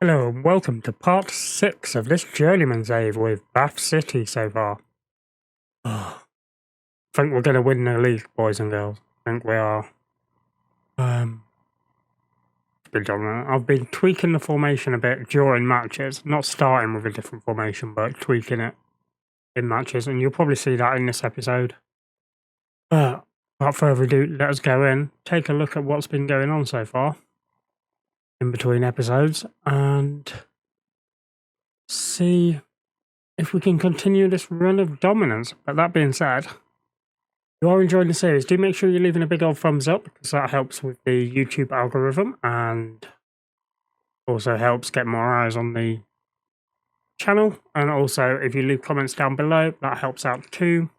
Hello and welcome to part 6 of this Journeyman save with Bath City so far. I think we're going to win the league, boys and girls. I think we are. I've been tweaking the formation a bit during matches, not starting with a different formation, but tweaking it in matches, and you'll probably see that in this episode. But without further ado, let us go in, take a look at what's been going on so far in between episodes, and see if we can continue this run of dominance. But that being said, if you are enjoying the series, do make sure you're leaving a big old thumbs up, because that helps with the YouTube algorithm and also helps get more eyes on the channel. And also, if you leave comments down below, that helps out too.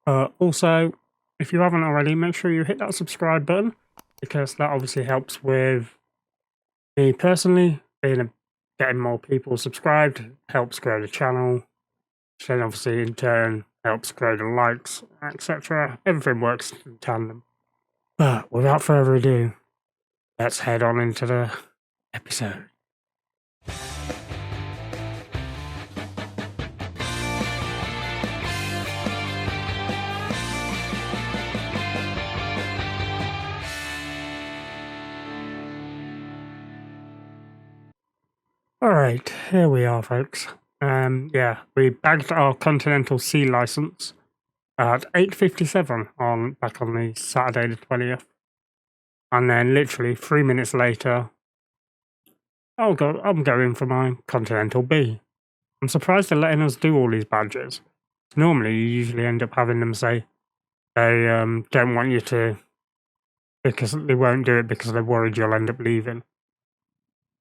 Also, if you haven't already, make sure you hit that subscribe button, because that obviously helps with me personally getting more people subscribed, helps grow the channel, which then obviously in turn helps grow the likes, etc. Everything works in tandem. But without further ado, let's head on into the episode. Alright, here we are, folks. We bagged our Continental C license at 8:57 back on the Saturday the 20th. And then literally 3 minutes later, I'm going for my Continental B. I'm surprised they're letting us do all these badges. Normally you usually end up having them say they don't want you to, because they won't do it because they're worried you'll end up leaving.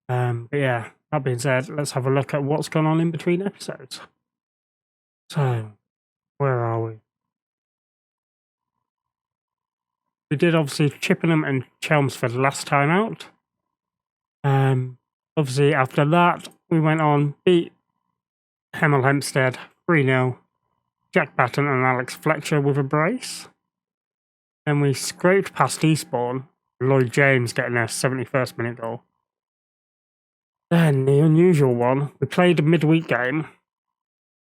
But yeah, that being said, let's have a look at what's gone on in between episodes. So, where are we? We did obviously Chippenham and Chelmsford last time out. Obviously after that, we went on, beat Hemel Hempstead 3-0. Jack Batten and Alex Fletcher with a brace. Then we scraped past Eastbourne, Lloyd James getting their 71st minute goal. Then the unusual one, we played a midweek game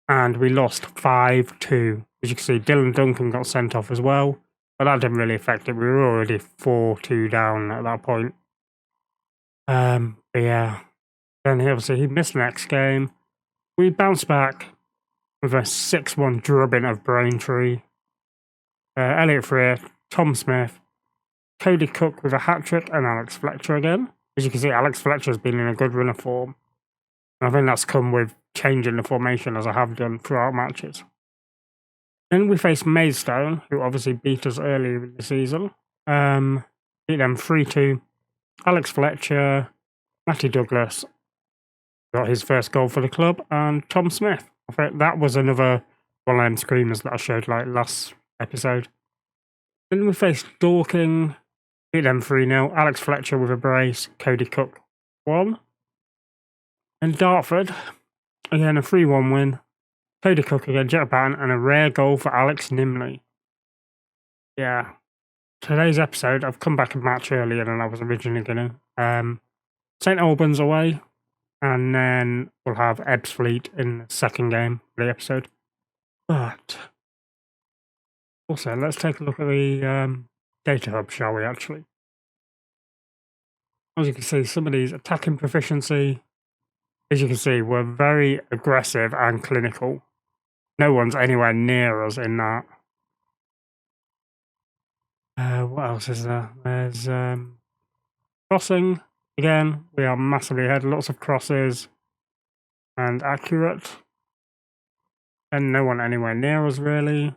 and we lost 5-2. As you can see, Dylan Duncan got sent off as well, but that didn't really affect it. We were already 4-2 down at that point. But yeah, then obviously he missed the next game. We bounced back with a 6-1 drubbing of Braintree. Elliot Freer, Tom Smith, Cody Cook with a hat-trick, and Alex Fletcher again. As you can see, Alex Fletcher's been in a good run of form. And I think that's come with changing the formation, as I have done throughout matches. Then we faced Maidstone, who obviously beat us earlier in the season. Beat them 3-2. Alex Fletcher, Matty Douglas got his first goal for the club, and Tom Smith. I think that was another one of them screamers that I showed like last episode. Then we faced Dorking, beat them 3-0. Alex Fletcher with a brace, Cody Cook 1. And Dartford, again a 3-1 win. Cody Cook again, Jack Batten, and a rare goal for Alex Nimley. Yeah. Today's episode, I've come back a match earlier than I was originally going to. St Albans away, and then we'll have Ebbsfleet in the second game of the episode. But also, let's take a look at the data hub, shall we, actually? As you can see, some of these attacking proficiency, as you can see, were very aggressive and clinical. No one's anywhere near us in that. What else is there? There's crossing. Again, we are massively ahead. Lots of crosses and accurate. And no one anywhere near us, really.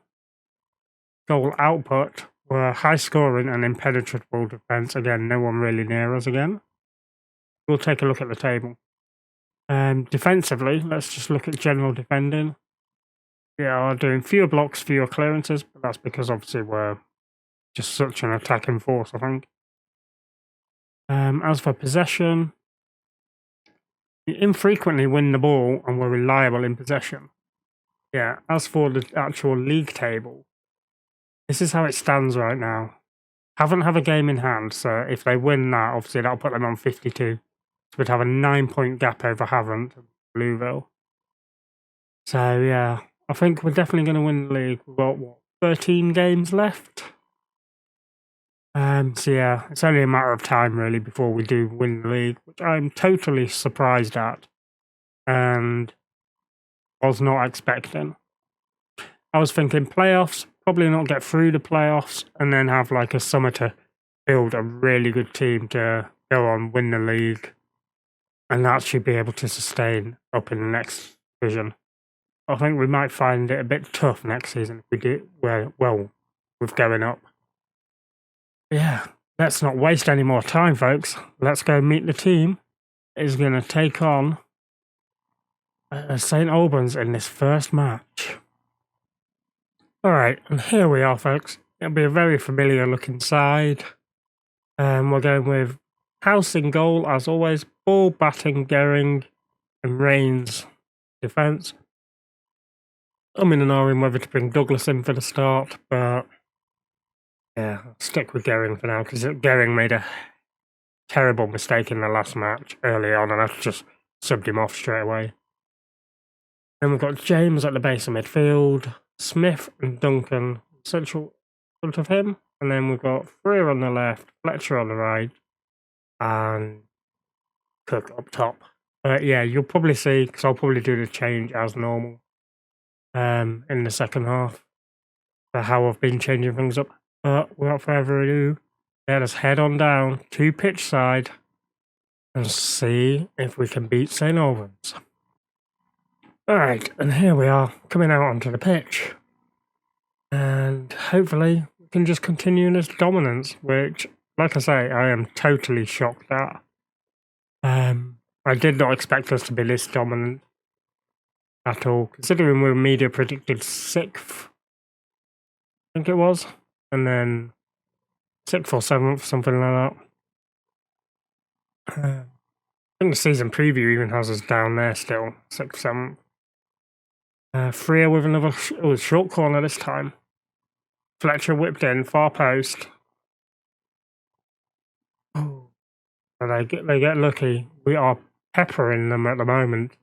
Goal output were high scoring and impenetrable defence. Again, no one really near us again. We'll take a look at the table. Defensively, let's just look at general defending. We are doing fewer blocks, fewer clearances, but that's because obviously we're just such an attacking force, I think. As for possession, we infrequently win the ball and we're reliable in possession. Yeah, as for the actual league table, this is how it stands right now. Haven't have a game in hand, so if they win that, obviously that'll put them on 52. So we'd have a 9-point gap over Havant and Blueville. So yeah, I think we're definitely going to win the league. We've got, what, 13 games left? So yeah, it's only a matter of time really before we do win the league, which I'm totally surprised at and was not expecting. I was thinking playoffs, probably not get through the playoffs, and then have like a summer to build a really good team to go on, win the league, and actually be able to sustain up in the next division. I think we might find it a bit tough next season if we do well with going up. Yeah, let's not waste any more time, folks. Let's go meet the team. Is going to take on St. Albans in this first match. Alright, and here we are, folks. It'll be a very familiar looking side. We're going with House in goal, as always. Ball, batting, Gehring, and Reigns defence. I'm in an R whether to bring Douglas in for the start, but yeah, I'll stick with Gehring for now, because Gehring made a terrible mistake in the last match early on, and I just subbed him off straight away. Then we've got James at the base of midfield, Smith and Duncan central front of him, and then we've got Freer on the left, Fletcher on the right, and Cook up top. Yeah, you'll probably see, because I'll probably do the change as normal in the second half for how I've been changing things up. But without further ado, let us head on down to pitch side and see if we can beat St. Albans. Alright, and here we are, coming out onto the pitch. And hopefully we can just continue this dominance, which, like I say, I am totally shocked at. I did not expect us to be this dominant at all, considering we were media predicted 6th, I think it was, and then 6th or 7th, something like that. I think the season preview even has us down there still, 6th, 7th. Freer with another short corner this time. Fletcher whipped in, far post. Oh, they get lucky. We are peppering them at the moment.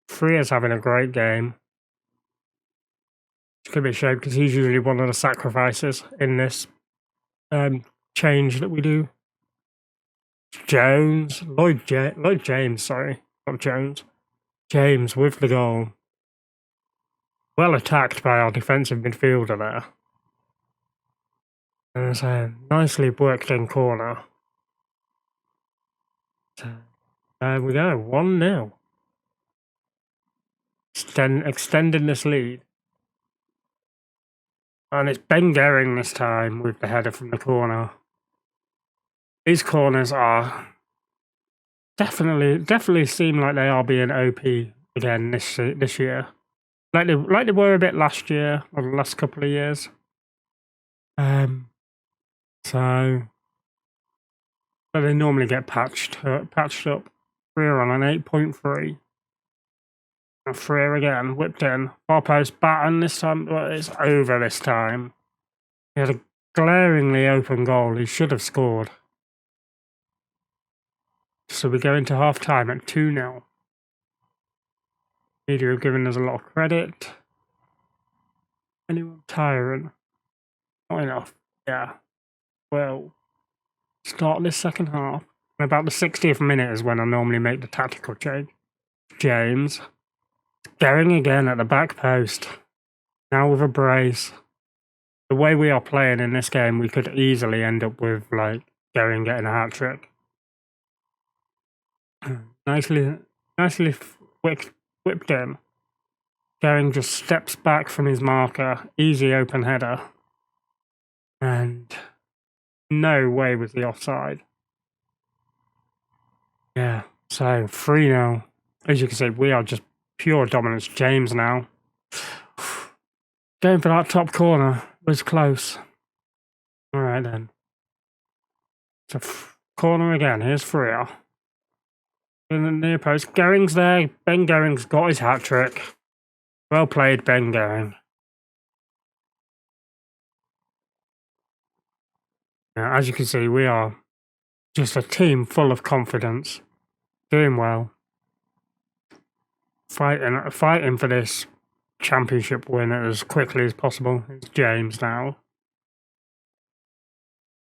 Freer's having a great game. Which could be a shame because he's usually one of the sacrifices in this change that we do. Jones, Lloyd James, sorry, not Jones. James with the goal. Well attacked by our defensive midfielder there. And it's a nicely worked in corner. So, there we go, 1-0. Extending this lead. And it's Ben Gehring this time with the header from the corner. These corners are definitely seem like they are being OP again this year. Like they were a bit last year, or the last couple of years. So, but they normally get patched up. Freer on an 8.3. And Freer again, whipped in. Far post Batten this time, but it's over this time. He had a glaringly open goal. He should have scored. So we go into half time at 2-0. Media have given us a lot of credit. Anyone tiring? Not enough. Yeah. Well, start this second half. And about the 60th minute is when I normally make the tactical change. James. Gehring again at the back post. Now with a brace. The way we are playing in this game, we could easily end up with like Gehring getting a hat trick. Nicely whipped in. Gehring just steps back from his marker. Easy open header. And no way was the offside. Yeah, so 3-0. As you can see, we are just pure dominance. James now. Going for that top corner was close. Alright then. It's a corner again. Here's Freer. In the near post. Gehring's there. Ben Gehring's got his hat trick. Well played, Ben Gehring. Now, as you can see, we are just a team full of confidence. Doing well. Fighting for this championship win as quickly as possible. It's James now.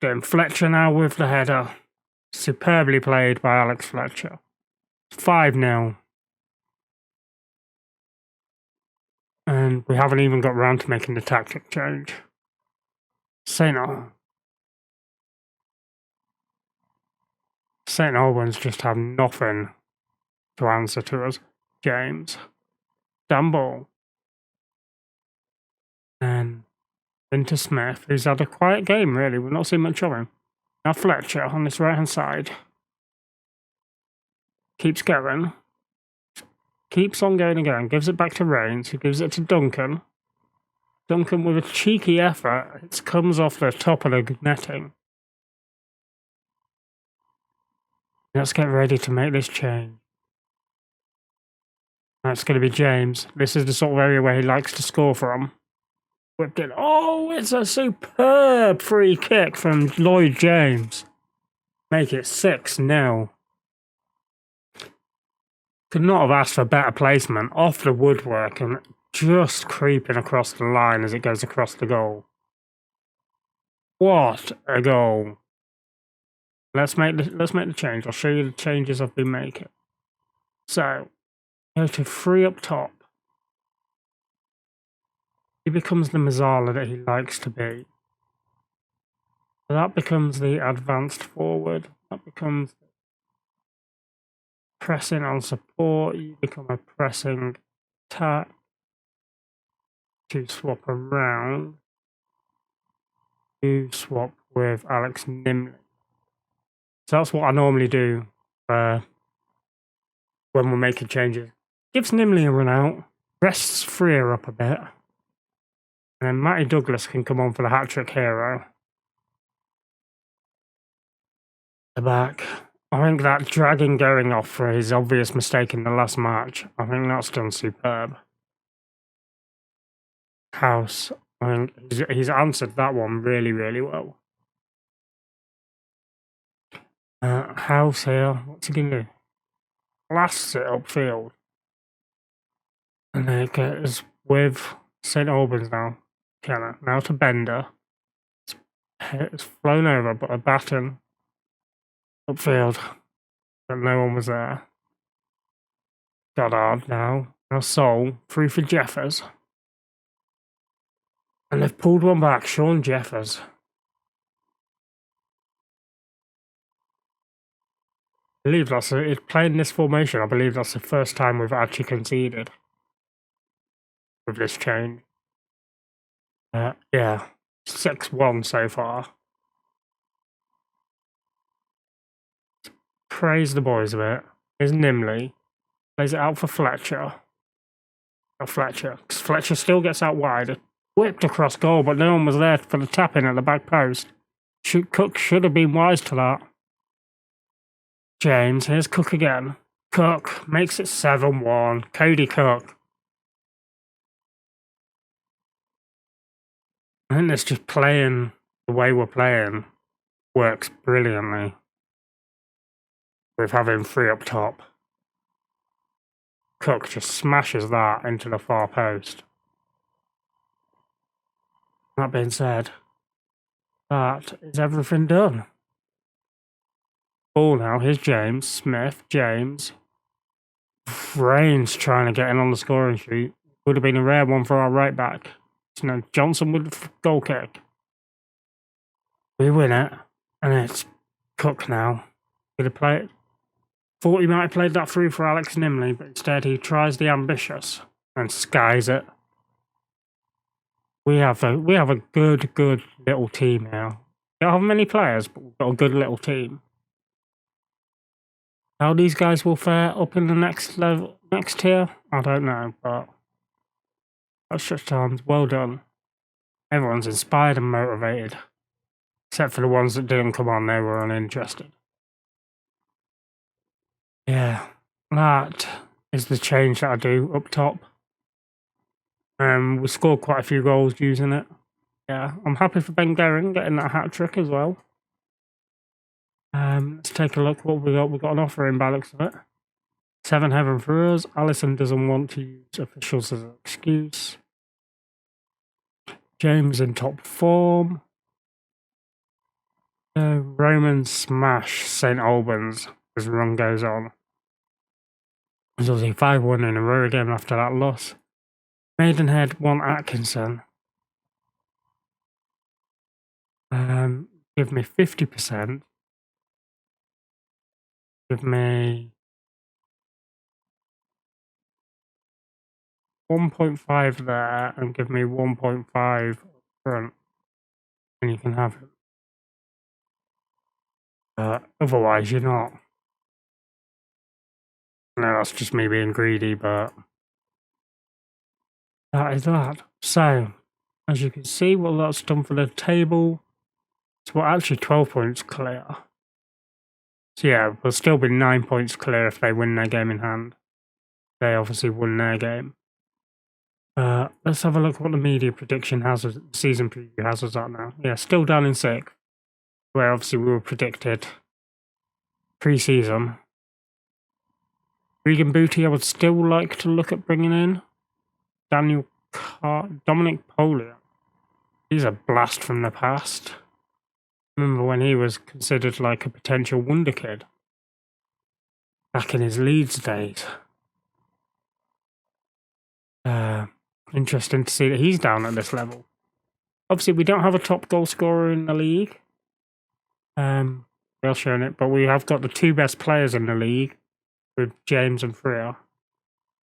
Getting Fletcher now with the header. Superbly played by Alex Fletcher. 5-0. And we haven't even got round to making the tactic change. St. Albans just have nothing to answer to us. James. Dumble. And into Smith, who's had a quiet game, really. We've not seen much of him. Now Fletcher on this right-hand side. Keeps going. Keeps on going again. Gives it back to Reigns, who gives it to Duncan. Duncan with a cheeky effort. It comes off the top of the netting. Let's get ready to make this change. That's going to be James. This is the sort of area where he likes to score from. Whipped it. Oh, it's a superb free kick from Lloyd James. Make it 6-0. Could not have asked for better placement. Off the woodwork and just creeping across the line as it goes across the goal. What a goal. Let's make the change. I'll show you the changes I've been making. So, go to 3 up top. He becomes the Mazzala that he likes to be. That becomes the advanced forward. That becomes pressing on support. You become a pressing attack. To swap around. You swap with Alex Nimley. So that's what I normally do when we're making changes. Gives Nimley a run out. Rests Freer up a bit. And then Matty Douglas can come on for the hat-trick hero. The back. I think that dragging going off for his obvious mistake in the last match, I think that's done superb. House. I think he's answered that one really, really well. House here. What's he going to do? Blasts it upfield. And then it goes with St. Albans now. Kenner. Now to Bender. It's flown over, but a baton upfield. But no one was there. Goddard now. Now Sol. Free for Jeffers. And they've pulled one back. Sean Jeffers. I believe that's playing this formation. I believe that's the first time we've actually conceded with this change. Yeah, 6-1 so far. Praise the boys a bit. Here's Nimley. Plays it out for Fletcher. Oh, Fletcher. Fletcher still gets out wide. Whipped across goal, but no one was there for the tap-in at the back post. Cook should have been wise to that. James, here's Cook again. Cook makes it 7-1. Cody Cook. I think this just playing the way we're playing works brilliantly. With having 3 up top. Cook just smashes that into the far post. That being said, that is everything done. Ball now, here's James, Smith, James. Reigns trying to get in on the scoring sheet. Would have been a rare one for our right back. You know, Johnson with the goal kick. We win it, and it's Cook now. Gonna play it. Thought he might have played that through for Alex Nimley, but instead he tries the ambitious and skies it. We have a good little team now. We don't have many players, but we've got a good little team. How these guys will fare up in the next tier, I don't know, but that's just times. Well done. Everyone's inspired and motivated. Except for the ones that didn't come on, they were uninterested. Yeah, that is the change that I do up top. We scored quite a few goals using it. Yeah, I'm happy for Ben Gehring getting that hat-trick as well. Let's take a look what we got. We got an offer in by the looks of it. 7 heaven for us. Alison doesn't want to use officials as an excuse. James in top form. Roman smash St. Albans as the run goes on. There's obviously 5-1 in a row again after that loss. Maidenhead 1 Atkinson. Give me 50%. Give me 1.5 there and give me 1.5 up front. And you can have it. Otherwise, you're not. No, that's just me being greedy, but that is that. So, as you can see, what that's done for the table, it's actually 12 points clear. So yeah, we'll still be 9 points clear if they win their game in hand. They obviously won their game. Let's have a look what the media prediction has, season preview has us at now. Yeah, still down in 6th, where obviously we were predicted pre-season. Regan Booty, I would still like to look at bringing in. Dominic Polio. He's a blast from the past. Remember when he was considered like a potential wonder kid back in his Leeds days. Interesting to see that he's down at this level. Obviously, we don't have a top goal scorer in the league. They're showing it, but we have got the 2 best players in the league with James and Freer.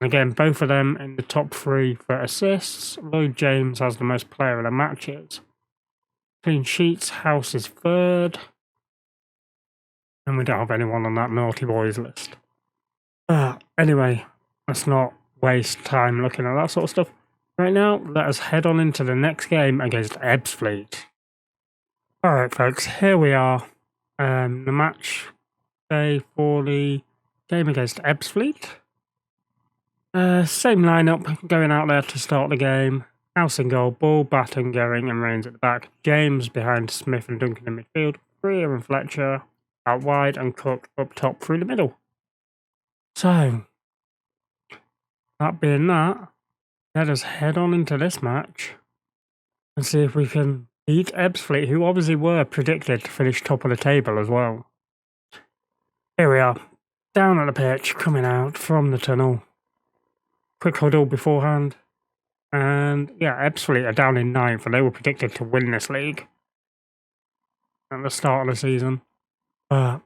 And again, both of them in the top 3 for assists. Lloyd James has the most player of the matches. Clean sheets, House is 3rd. And we don't have anyone on that naughty boys list. Anyway, let's not waste time looking at that sort of stuff. Right now, let us head on into the next game against Ebbsfleet. Alright folks, here we are. The match day for the game against Ebbsfleet. Same lineup, going out there to start the game. House in goal, Ball, Batten, Gehring and Rains at the back. James behind Smith and Duncan in midfield. Freer and Fletcher out wide and Cook up top through the middle. So, that being that, let us head on into this match and see if we can beat Ebbsfleet, who obviously were predicted to finish top of the table as well. Here we are, down at the pitch, coming out from the tunnel. Quick huddle beforehand. And yeah, Ebbsfleet are down in 9th, and they were predicted to win this league at the start of the season. But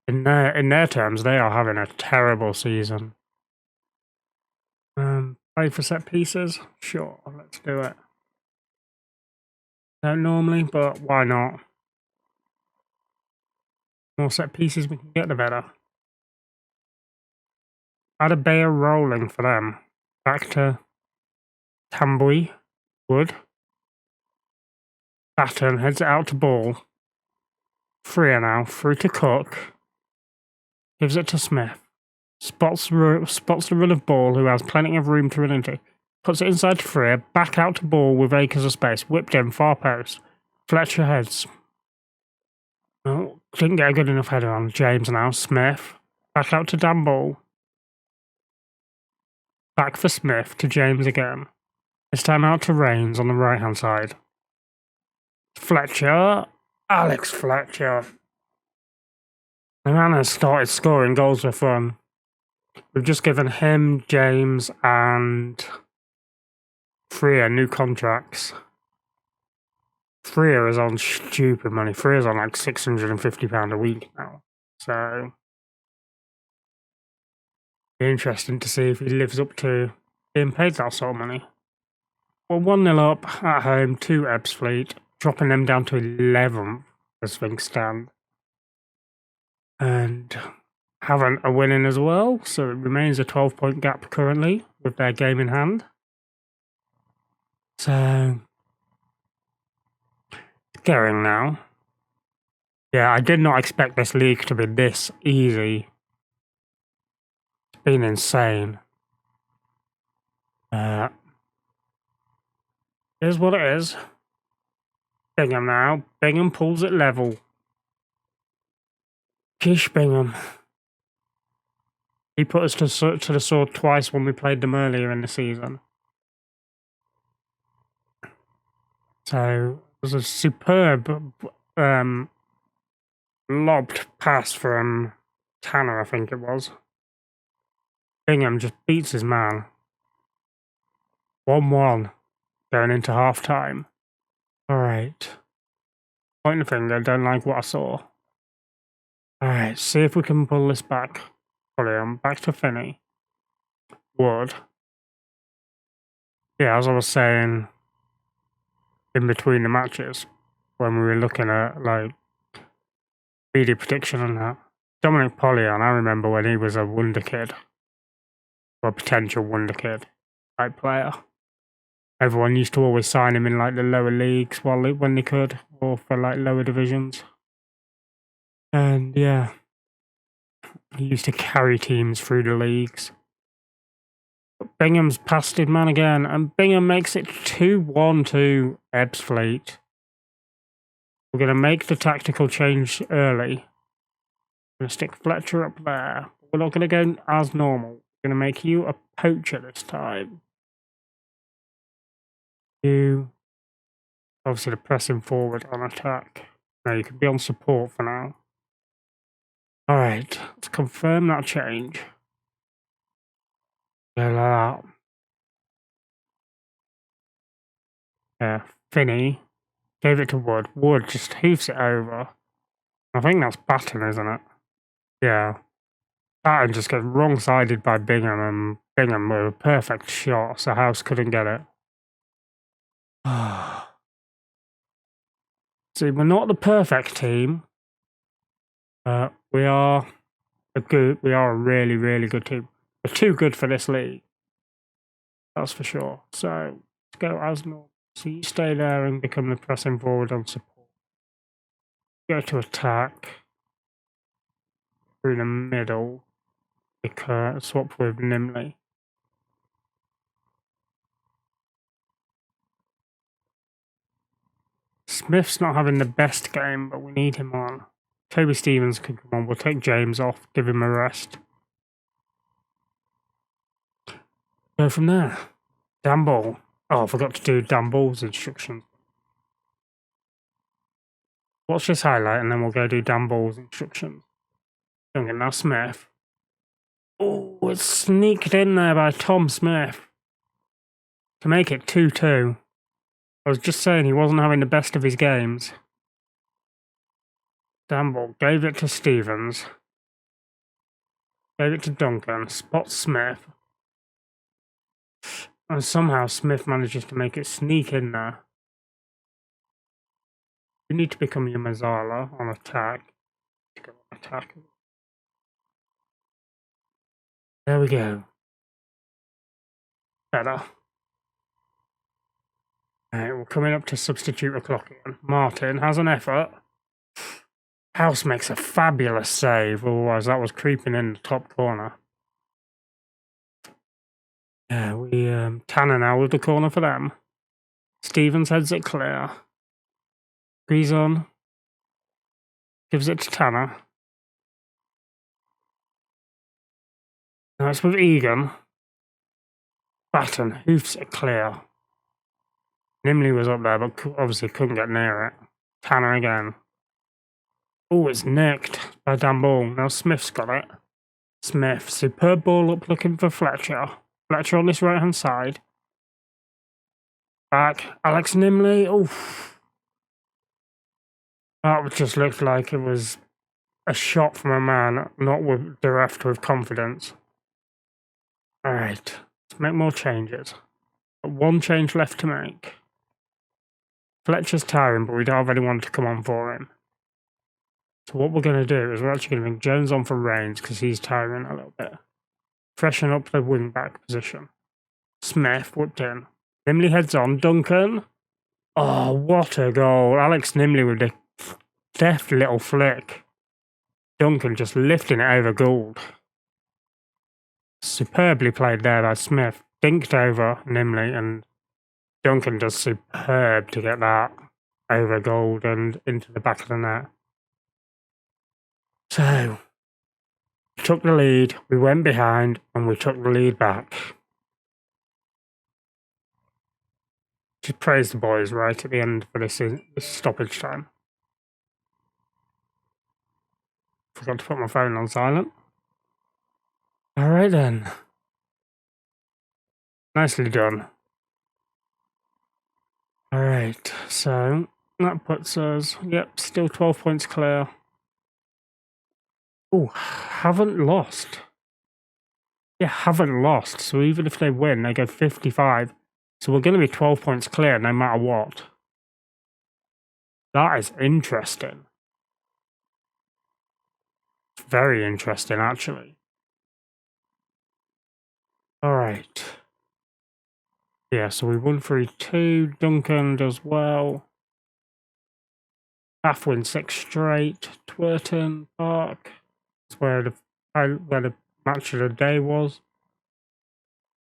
in their terms, they are having a terrible season. Play for set pieces? Sure, let's do it. Don't normally, but why not? More set pieces we can get, the better. Adebayo rolling for them. Back to Tambui. Wood. Batten heads it out to Ball. Freer now, through to Cook. Gives it to Smith. Spots the run of Ball, who has plenty of room to run into. Puts it inside to Freer, back out to Ball with acres of space. Whipped in, far post. Fletcher heads. Oh, didn't get a good enough header on. James now, Smith. Back out to Dan Ball. Back for Smith to James again. This time out to Rains on the right hand side. Fletcher. Alex Fletcher. The man has started scoring goals for fun. We've just given him, James, and Freer new contracts. Freer is on stupid money. Freer's on like £650 a week now. So, be interesting to see if he lives up to being paid that sort of money. Well, 1-0 up at home to Ebbsfleet, dropping them down to 11th as things stand. And having a winning as well, so it remains a 12-point gap currently with their game in hand. So, Gehring now. Yeah, I did not expect this league to be this easy. It's been insane. Here's what it is. Bingham now. Bingham pulls it level. Kish Bingham. He put us to the sword twice when we played them earlier in the season. So it was a superb lobbed pass from Tanner, I think it was. Bingham just beats his man. 1-1 going into half time. Alright. Point the finger, don't like what I saw. Alright, see if we can pull this back. Brilliant. Back to Finney. Wood. Yeah, as I was saying in between the matches, when we were looking at like media prediction and that. Dominic Pollion, I remember when he was a wonder kid. Or a potential wonder kid type player. Everyone used to always sign him in like the lower leagues when they could, or for like lower divisions. And yeah, he used to carry teams through the leagues. But Bingham's passed his man again, and Bingham makes it 2-1 to Ebbsfleet. We're going to make the tactical change early. We're going to stick Fletcher up there. We're not going to go as normal. We're going to make you a poacher this time. You obviously the pressing forward on attack. No, you can be on support for now. Alright, let's confirm that change. Go like that. Yeah, Finney gave it to Wood. Wood just hoofs it over. I think that's Batten, isn't it? Yeah. Batten just gets wrong-sided by Bingham, and Bingham with a perfect shot, so House couldn't get it. See, we're not the perfect team. We are a really, really good team. We're too good for this league. That's for sure. So let's go as normal. So you stay there and become the pressing forward on support. Go to attack. Through the middle. Swap with Nimley. Smith's not having the best game, but we need him on. Toby Stevens can come on. We'll take James off, give him a rest. Go from there. Dan Ball. Oh, I forgot to do Dan Ball's instructions. Watch this highlight and then we'll go do Dan Ball's instructions. Duncan, now Smith. Oh, it's sneaked in there by Tom Smith to make it 2-2. I was just saying he wasn't having the best of his games. Dan Ball gave it to Stevens. Gave it to Duncan. Spots Smith. And somehow Smith manages to make it sneak in there. You need to become your Mazzala on attack. There we go. Better. Alright, we're coming up to substitute the clock again. Martin has an effort. House makes a fabulous save, otherwise that was creeping in the top corner. Yeah, Tanner now with the corner for them. Stevens heads it clear. Grison gives it to Tanner. Now it's with Egan. Batten hoofs it clear. Nimley was up there, but obviously couldn't get near it. Tanner again. Oh, it's nicked by Dan Ball. Now Smith's got it. Smith, superb ball up looking for Fletcher. Fletcher on this right-hand side. Back. Alex Nimley. Oof. That just looked like it was a shot from a man, not bereft with confidence. Alright. Let's make more changes. Got one change left to make. Fletcher's tiring, but we don't have anyone to come on for him. So what we're going to do is we're actually going to bring Jones on for Reigns because he's tiring a little bit. Freshen up the wing-back position. Smith whipped in. Nimley heads on. Duncan. Oh, what a goal. Alex Nimley with a deft little flick. Duncan just lifting it over Gould. Superbly played there by Smith. Dinked over Nimley, and Duncan does superb to get that over Gould and into the back of the net. So, took the lead, we went behind, and we took the lead back. Just praise the boys right at the end for this stoppage time. Forgot to put my phone on silent. Alright then. Nicely done. Alright, so that puts us, yep, still 12 points clear. Oh, haven't lost. Yeah, haven't lost. So even if they win, they go 55. So we're going to be 12 points clear no matter what. That is interesting. Very interesting, actually. Alright. Yeah, so we won 3-2. Duncan does well. Bath wins 6 straight. Twerton Park. That's where the match of the day was.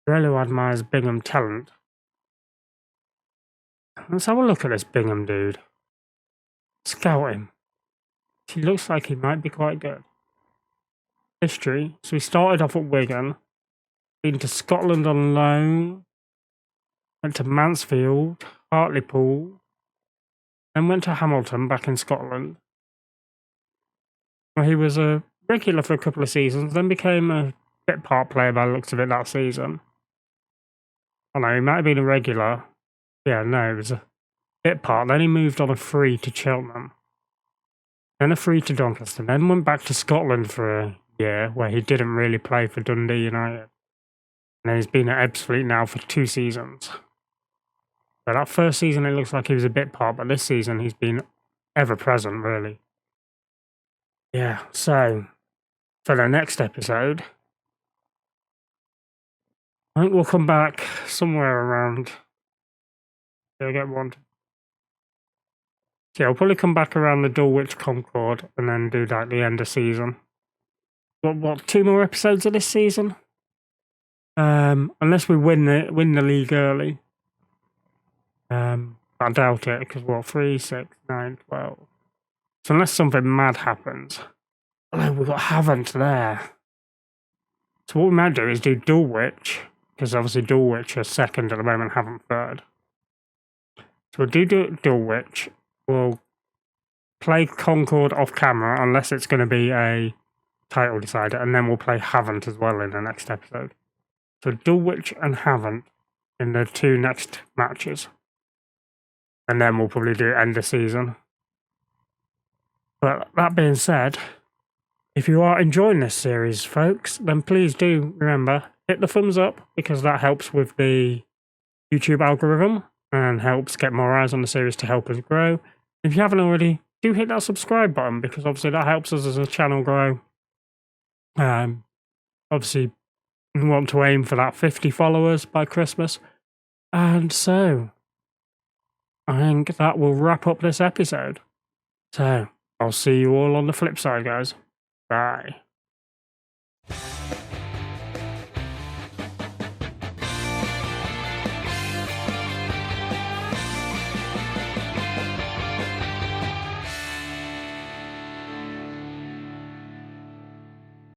Really admires Bingham talent. Let's have a look at this Bingham dude. Scout him. He looks like he might be quite good. History. So we started off at Wigan. Been to Scotland on loan. Went to Mansfield, Hartlepool. Then went to Hamilton back in Scotland. Well, he was a regular for a couple of seasons. Then became a bit part player by the looks of it that season. I know, he might have been a regular. Yeah, no, it was a bit part. Then he moved on a free to Cheltenham. Then a free to Doncaster. Then went back to Scotland for a year where he didn't really play for Dundee United. And then he's been at Ebbsfleet now for 2 seasons. So that first season it looks like he was a bit part, but this season he's been ever present, really. Yeah, so for the next episode, I think we'll come back somewhere around. Yeah, get one. Yeah, I'll probably come back around the Dulwich Concord and then do like the end of season. What 2 more episodes of this season? Unless we win the league early. I doubt it, because 3, 6, 9, 12. So unless something mad happens. Oh, we've got Havant there. So what we might do is do Dulwich, because obviously Dulwich are second at the moment, Havant third. So we'll do Dulwich. We'll play Concord off camera, unless it's going to be a title decider, and then we'll play Havant as well in the next episode. So Dulwich and Havant in the 2 next matches. And then we'll probably do end of season. But that being said, if you are enjoying this series, folks, then please do remember, hit the thumbs up, because that helps with the YouTube algorithm and helps get more eyes on the series to help us grow. If you haven't already, do hit that subscribe button, because obviously that helps us as a channel grow. Obviously, we want to aim for that 50 followers by Christmas. And so, I think that will wrap up this episode. So, I'll see you all on the flip side, guys. Bye.